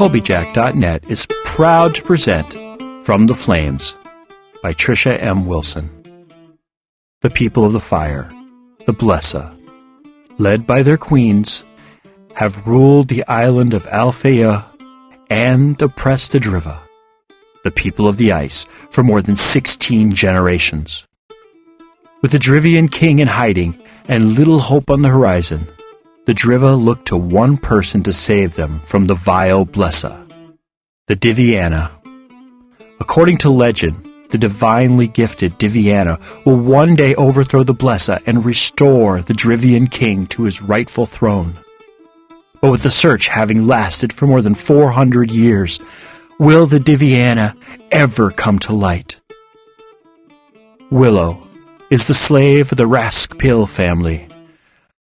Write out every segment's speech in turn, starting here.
Colbyjack.net is proud to present From the Flames by Trisha M. Wilson. The people of the fire, the Blesa, led by their queens, have ruled the island of Alfeyju and oppressed the Driva, the people of the ice, for more than 16 generations. With the Drivian King in hiding and little hope on the horizon, the Driva looked to one person to save them from the vile Blesa, the Diviana. According to legend, the divinely gifted Diviana will one day overthrow the Blesa and restore the Drivian King to his rightful throne. But with the search having lasted for more than 400 years, will the Diviana ever come to light? Willow is the slave of the Raskpil family.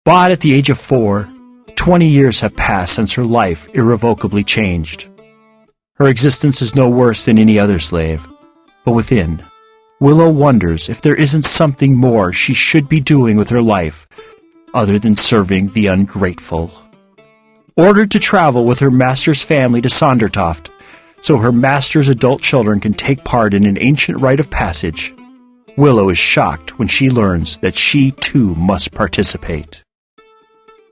Bought at the age of 4, 20 years have passed since her life irrevocably changed. Her existence is no worse than any other slave, but within, Willow wonders if there isn't something more she should be doing with her life other than serving the ungrateful. Ordered to travel with her master's family to Sondertoft, so her master's adult children can take part in an ancient rite of passage, Willow is shocked when she learns that she too must participate.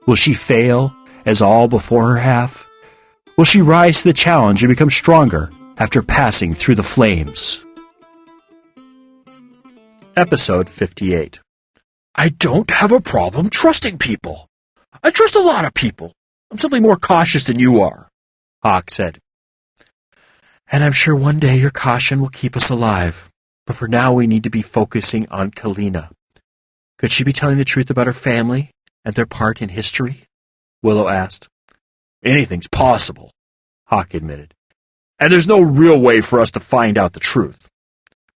Will she fail, as all before her have? Will she rise to the challenge and become stronger after passing through the flames? Episode 58. I don't have a problem trusting people. I trust a lot of people. I'm simply more cautious than you are, Hawk said. And I'm sure one day your caution will keep us alive. But for now we need to be focusing on Kalina. Could she be telling the truth about her family and their part in history? Willow asked. Anything's possible, Hawk admitted. And there's no real way for us to find out the truth.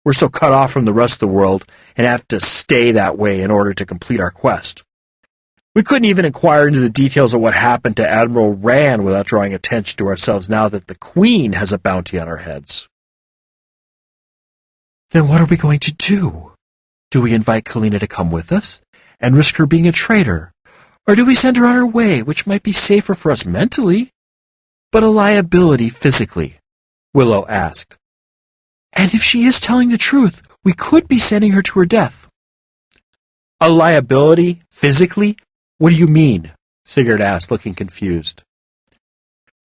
We're so cut off from the rest of the world and have to stay that way in order to complete our quest. We couldn't even inquire into the details of what happened to Admiral Rand without drawing attention to ourselves now that the Queen has a bounty on our heads. Then what are we going to do? Do we invite Kalina to come with us and risk her being a traitor? Or do we send her on her way, which might be safer for us mentally, but a liability physically? Willow asked. And if she is telling the truth, we could be sending her to her death. A liability physically? What do you mean? Sigurd asked, looking confused.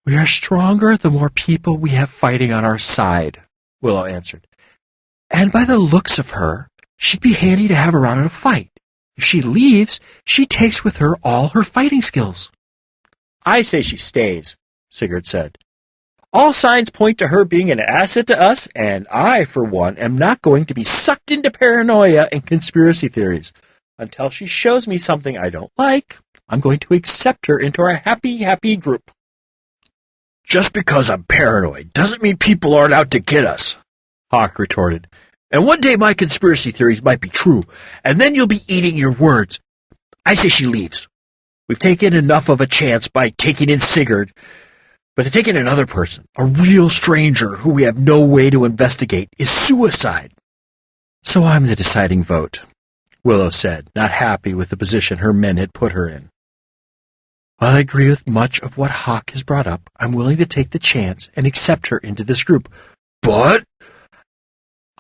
We are stronger the more people we have fighting on our side, Willow answered. And by the looks of her, she'd be handy to have around in a fight. If she leaves, she takes with her all her fighting skills. I say she stays, Sigurd said. All signs point to her being an asset to us, and I, for one, am not going to be sucked into paranoia and conspiracy theories. Until she shows me something I don't like, I'm going to accept her into our happy group. Just because I'm paranoid doesn't mean people aren't out to get us, Hawk retorted. And one day my conspiracy theories might be true, and then you'll be eating your words. I say she leaves. We've taken enough of a chance by taking in Sigurd, but to take in another person, a real stranger who we have no way to investigate, is suicide. So I'm the deciding vote, Willow said, not happy with the position her men had put her in. While I agree with much of what Hawk has brought up, I'm willing to take the chance and accept her into this group. But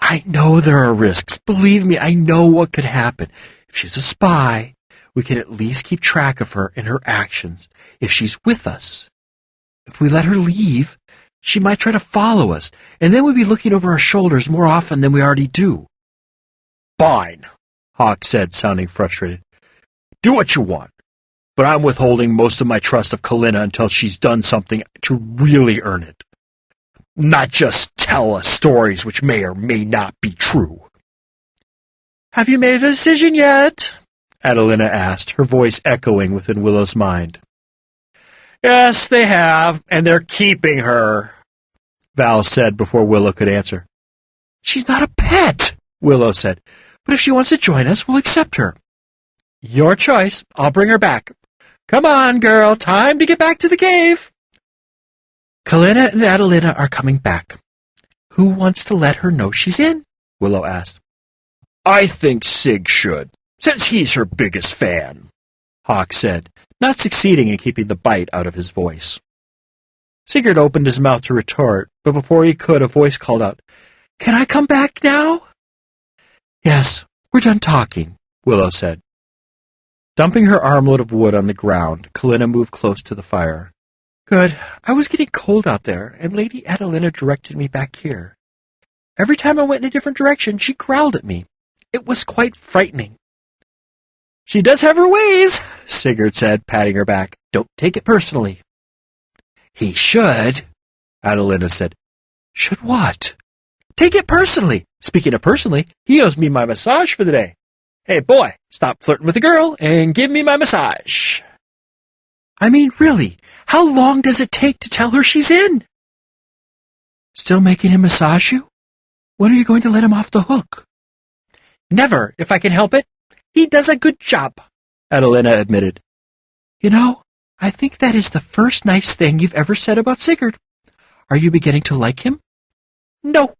I know there are risks. Believe me, I know what could happen. If she's a spy, we can at least keep track of her and her actions if she's with us. If we let her leave, she might try to follow us, and then we'd be looking over our shoulders more often than we already do. Fine, Hawk said, sounding frustrated. Do what you want, but I'm withholding most of my trust of Kalina until she's done something to really earn it. Not just tell us stories which may or may not be true. Have you made a decision yet? Adelina asked, her voice echoing within Willow's mind. Yes, they have, and they're keeping her, Val said before Willow could answer. She's not a pet, Willow said, but if she wants to join us, we'll accept her. Your choice. I'll bring her back. Come on, girl, time to get back to the cave. Kalina and Adelina are coming back. Who wants to let her know she's in? Willow asked. I think Sig should, since he's her biggest fan, Hawk said, not succeeding in keeping the bite out of his voice. Sigurd opened his mouth to retort, but before he could, a voice called out, "Can I come back now?" "Yes, we're done talking," Willow said. Dumping her armload of wood on the ground, Kalina moved close to the fire. "Good. I was getting cold out there, and Lady Adelina directed me back here. Every time I went in a different direction, she growled at me. It was quite frightening." "She does have her ways," Sigurd said, patting her back. "Don't take it personally." "He should," Adelina said. "Should what?" "Take it personally. Speaking of personally, he owes me my massage for the day. Hey, boy, stop flirting with the girl and give me my massage." "I mean, really, how long does it take to tell her she's in?" "Still making him massage you? When are you going to let him off the hook?" "Never, if I can help it. He does a good job," Adelina admitted. "You know, I think that is the first nice thing you've ever said about Sigurd. Are you beginning to like him?" "No."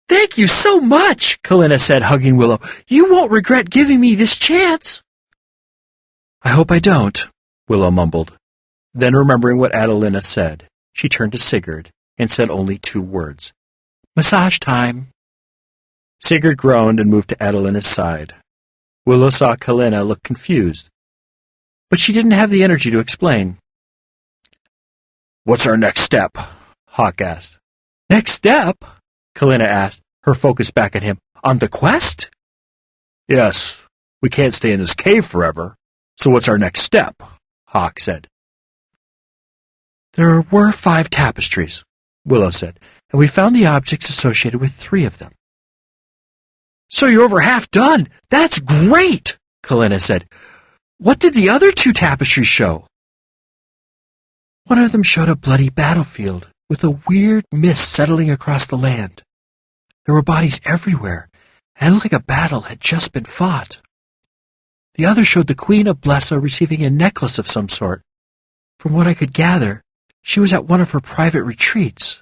"Thank you so much," Kalina said, hugging Willow. "You won't regret giving me this chance." "I hope I don't," Willow mumbled. Then, remembering what Adelina said, she turned to Sigurd and said only 2 words. "Massage time." Sigurd groaned and moved to Adelina's side. Willow saw Kalina look confused, but she didn't have the energy to explain. "What's our next step?" Hawk asked. "Next step?" Kalina asked, her focus back at him. "On the quest?" "Yes, we can't stay in this cave forever, so what's our next step?" Hawk said. "There were 5 tapestries," Willow said, "and we found the objects associated with 3 of them." "So you're over half done. That's great," Kalina said. "What did the other 2 tapestries show?" "One of them showed a bloody battlefield with a weird mist settling across the land. There were bodies everywhere, and it looked like a battle had just been fought. The other showed the Queen of Blesa receiving a necklace of some sort. From what I could gather, she was at one of her private retreats.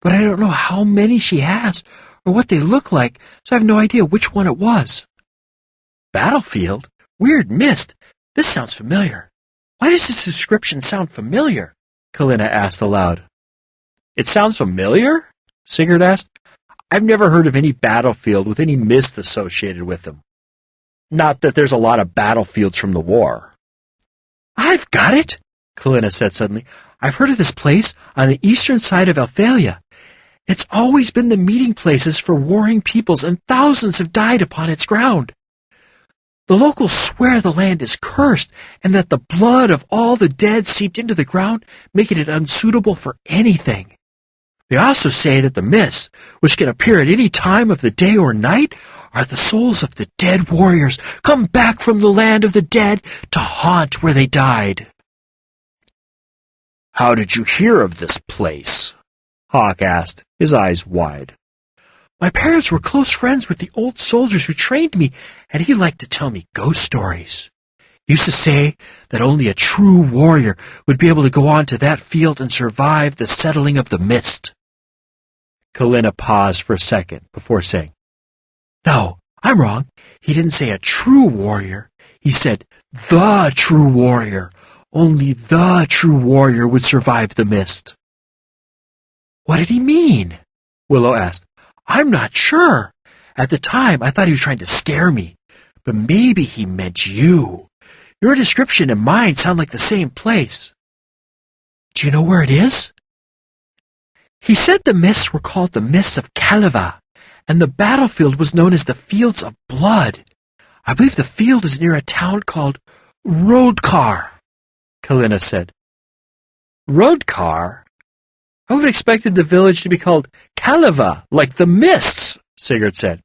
But I don't know how many she has or what they look like, so I have no idea which one it was." "Battlefield? Weird mist? This sounds familiar. Why does this description sound familiar?" Kalina asked aloud. "It sounds familiar?" Sigurd asked. "I've never heard of any battlefield with any mist associated with them. Not that there's a lot of battlefields from the war." "I've got it," Kalina said suddenly. "I've heard of this place on the eastern side of Alfeyju. It's always been the meeting places for warring peoples, and thousands have died upon its ground. The locals swear the land is cursed, and that the blood of all the dead seeped into the ground, making it unsuitable for anything. They also say that the mists, which can appear at any time of the day or night, are the souls of the dead warriors come back from the land of the dead to haunt where they died." "How did you hear of this place?" Hawk asked, his eyes wide. "My parents were close friends with the old soldiers who trained me, and he liked to tell me ghost stories. He used to say that only a true warrior would be able to go on to that field and survive the settling of the mist." Kalina paused for a second before saying, "No, I'm wrong. He didn't say a true warrior. He said the true warrior. Only the true warrior would survive the mist." "What did he mean?" Willow asked. "I'm not sure. At the time, I thought he was trying to scare me. But maybe he meant you. Your description and mine sound like the same place." "Do you know where it is?" "He said the mists were called the Mists of Kaliva, and the battlefield was known as the Fields of Blood. I believe the field is near a town called Rodkar," Kalina said. "Rodkar? I would have expected the village to be called Kaliva, like the mists," Sigurd said.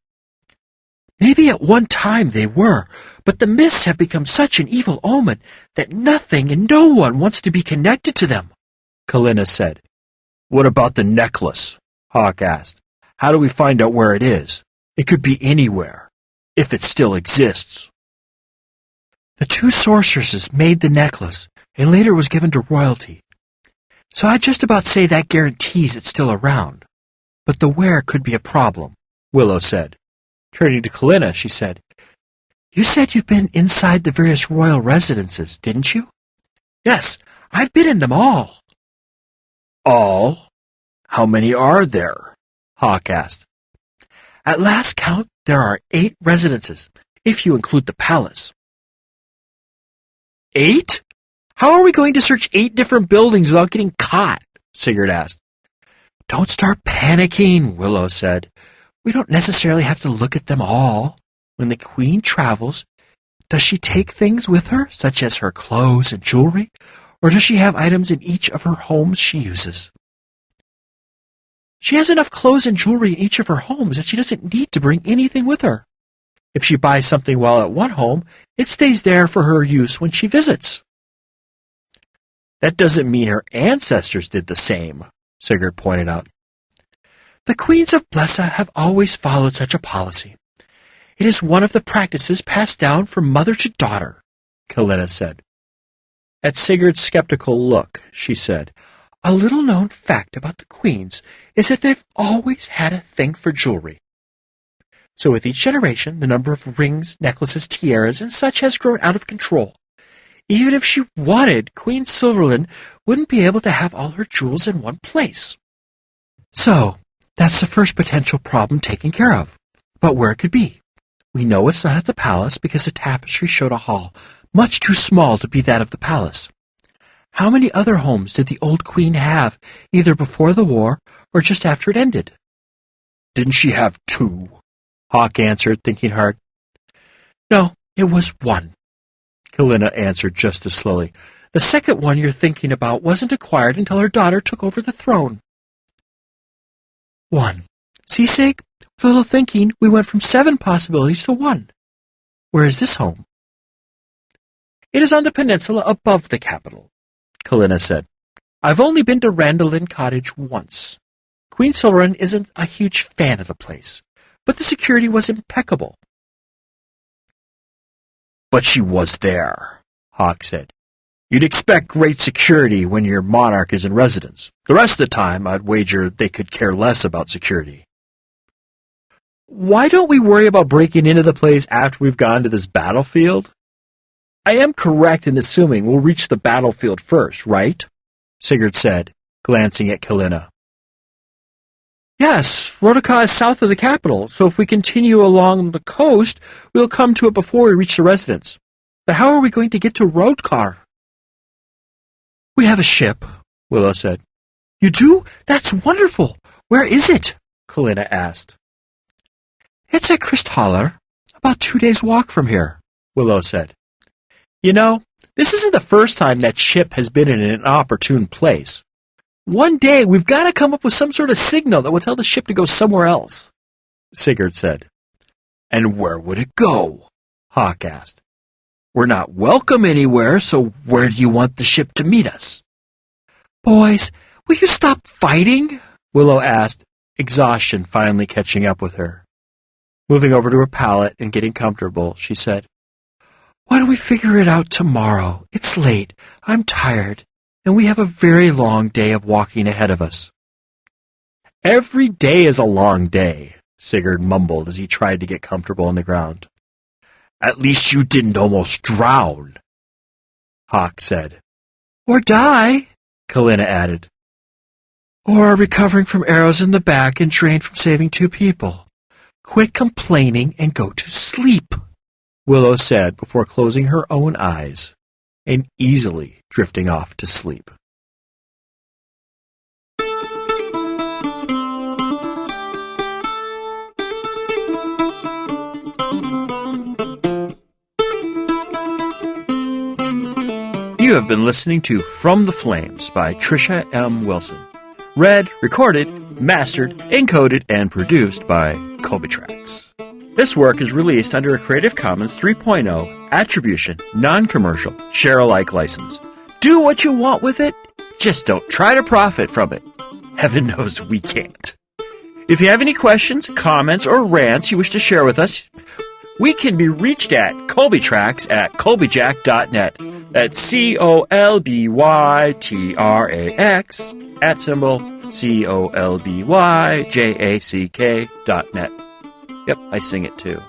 "Maybe at one time they were, but the mists have become such an evil omen that nothing and no one wants to be connected to them," Kalina said. "What about the necklace?" Hawk asked. "How do we find out where it is? It could be anywhere, if it still exists." "The 2 sorceresses made the necklace, and later was given to royalty. So I'd just about say that guarantees it's still around. But the where could be a problem," Willow said. Turning to Kalina, she said, "You said you've been inside the various royal residences, didn't you?" "Yes, I've been in them all." All? How many are there? Hawk asked. At last count, there are 8 residences, if you include the palace. 8? How are we going to search 8 different buildings without getting caught? Sigurd asked. Don't start panicking, Willow said. We don't necessarily have to look at them all. When the queen travels, does she take things with her, such as her clothes and jewelry, or does she have items in each of her homes she uses? She has enough clothes and jewelry in each of her homes that she doesn't need to bring anything with her. If she buys something while at one home, it stays there for her use when she visits. That doesn't mean her ancestors did the same, Sigurd pointed out. The queens of Blesa have always followed such a policy. It is one of the practices passed down from mother to daughter, Kalina said. At Sigurd's skeptical look, she said, a little-known fact about the queens is that they've always had a thing for jewelry. So with each generation, the number of rings, necklaces, tiaras, and such has grown out of control. Even if she wanted, Queen Silverland wouldn't be able to have all her jewels in one place. So, that's the first potential problem taken care of. But where it could be. We know it's not at the palace because the tapestry showed a hall much too small to be that of the palace. How many other homes did the old queen have, either before the war or just after it ended? Didn't she have 2? Hawk answered, thinking hard. No, it was 1. Kalina answered just as slowly. The second one you're thinking about wasn't acquired until her daughter took over the throne. 1. Seasick? With a little thinking, we went from 7 possibilities to 1. Where is this home? It is on the peninsula above the capital, Kalina said. I've only been to Randallin Cottage once. Queen Silverland isn't a huge fan of the place, but the security was impeccable. But she was there, Hawk said. You'd expect great security when your monarch is in residence. The rest of the time, I'd wager they could care less about security. Why don't we worry about breaking into the place after we've gone to this battlefield? I am correct in assuming we'll reach the battlefield first, right? Sigurd said, glancing at Kalina. Yes, Rodica is south of the capital, so if we continue along the coast, we'll come to it before we reach the residence. But how are we going to get to Rodkar? We have a ship, Willow said. You do? That's wonderful. Where is it? Kalina asked. It's at Kristhaller, about 2 days' walk from here, Willow said. You know, this isn't the first time that ship has been in an opportune place. One day we've got to come up with some sort of signal that will tell the ship to go somewhere else, Sigurd said. And where would it go? Hawk asked. We're not welcome anywhere, so where do you want the ship to meet us? Boys, will you stop fighting? Willow asked, exhaustion finally catching up with her. Moving over to her pallet and getting comfortable, she said, Why don't we figure it out tomorrow? It's late, I'm tired, and we have a very long day of walking ahead of us. Every day is a long day, Sigurd mumbled as he tried to get comfortable on the ground. At least you didn't almost drown, Hawk said. Or die, Kalina added. Or are recovering from arrows in the back and drained from saving 2 people. Quit complaining and go to sleep, Willow said before closing her own eyes and easily drifting off to sleep. You have been listening to From the Flames by Trisha M. Wilson. Read, recorded, mastered, encoded, and produced by Colbyjack.net. This work is released under a Creative Commons 3.0 Attribution, Non-Commercial, Share-alike license. Do what you want with it, just don't try to profit from it. Heaven knows we can't. If you have any questions, comments, or rants you wish to share with us, we can be reached at Colbyjack at Colbyjack.net. That's COLBYTRAX @COLBYJACK.net. Yep, I sing it too.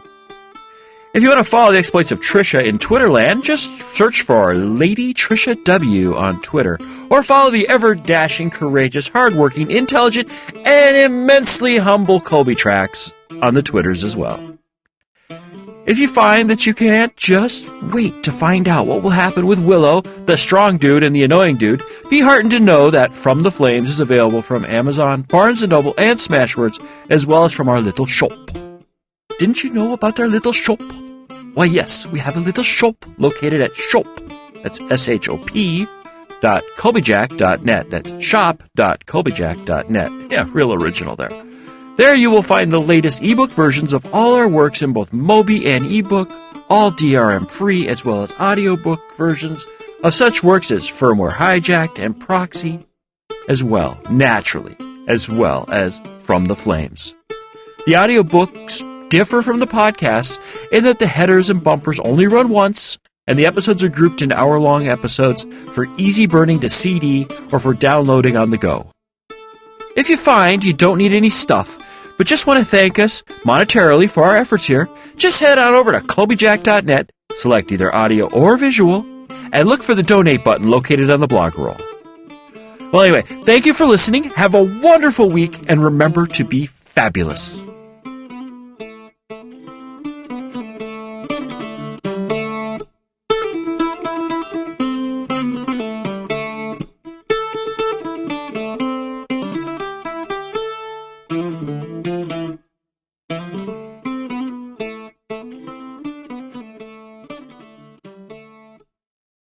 If you want to follow the exploits of Trisha in Twitterland, just search for Lady Trisha W on Twitter, or follow the ever-dashing, courageous, hardworking, intelligent, and immensely humble Colby Tracks on the Twitters as well. If you find that you can't just wait to find out what will happen with Willow, the strong dude and the annoying dude, be heartened to know that From the Flames is available from Amazon, Barnes & Noble, and Smashwords, as well as from our little shop. Didn't you know about our little shop? Why, yes, we have a little shop located at shop. That's SHOP. Colbyjack.net. That's shop.colbyjack.net. Yeah, real original there. There you will find the latest ebook versions of all our works in both Mobi and ebook, all DRM free, as well as audiobook versions of such works as Firmware Hijacked and Proxy, as well, naturally, as well as From the Flames. The audiobooks differ from the podcasts in that the headers and bumpers only run once, and the episodes are grouped into hour-long episodes for easy burning to CD or for downloading on the go. If you find you don't need any stuff, but just want to thank us monetarily for our efforts here, just head on over to Colbyjack.net, select either audio or visual, and look for the donate button located on the blog roll. Well, anyway, thank you for listening. Have a wonderful week, and remember to be fabulous.